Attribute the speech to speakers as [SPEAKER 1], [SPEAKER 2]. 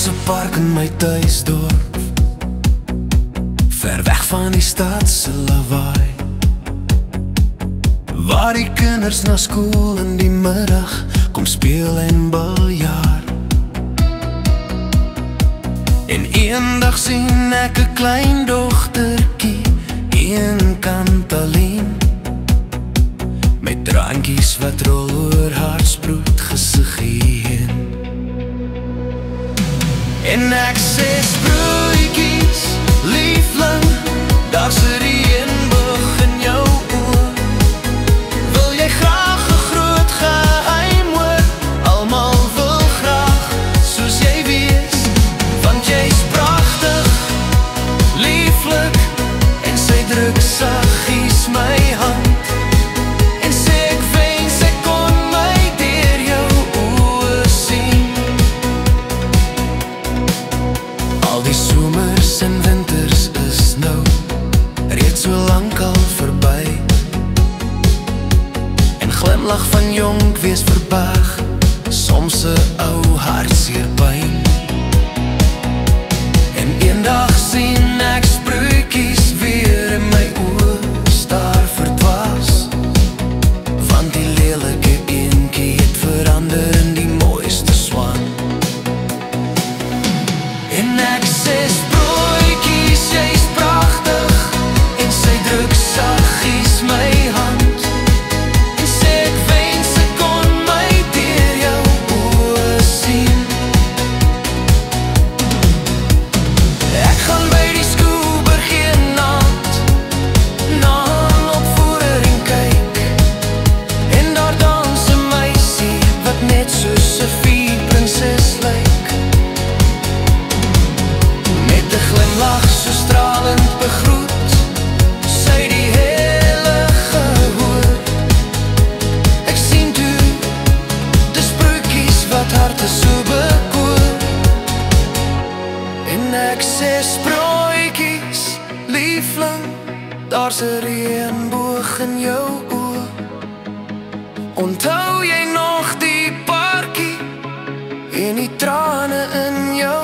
[SPEAKER 1] Daar's 'n park in my tuisdorp, ver weg van die stad se lawaai, waar die kinders na skool in die middag kom speel en biljart. En eendag sien ek 'n klein dogtertjie, eenkant alleen, met drankies wat rol oor haar sproet gesiggie heen. En ek sê sproetjies, liefling, daar's 'n reënboog in jou oë. Wil jy graag 'n groot geheim hoor? Almal wil graag soos jy wees, want jy's pragtig, lieflik, en sy druk saggies my hand. En sê ek wens ek kon my deur jou oë sien. Al die somers en winters is nou reeds so lank al verby, en glimlach van jonk wees verberg soms 'n ou hartseer pyn. En eendag sien ek sproetjies weer in my oë staar verdwaas, want die lelike eentjie het verander in die mooiste swaan. En ek sê sproetjies, jy's pragtig, en sy druk saggies my hand. En sê ek wens ek kon my deur jou oë sien. Ek gaan by die Skouberg eenaand na 'n opvoering kyk, en daar dans 'n meisie wat net soos 'n prinses lyk, met 'n glimlach so stralend begroet sy die hele gehoor. Ek sien toe die sproetjies wat harte so bekoor. En ek sê sproetjies, liefling, daar's 'n reënboog in jou oë. Onthou jy nog die parkie en die trane in jou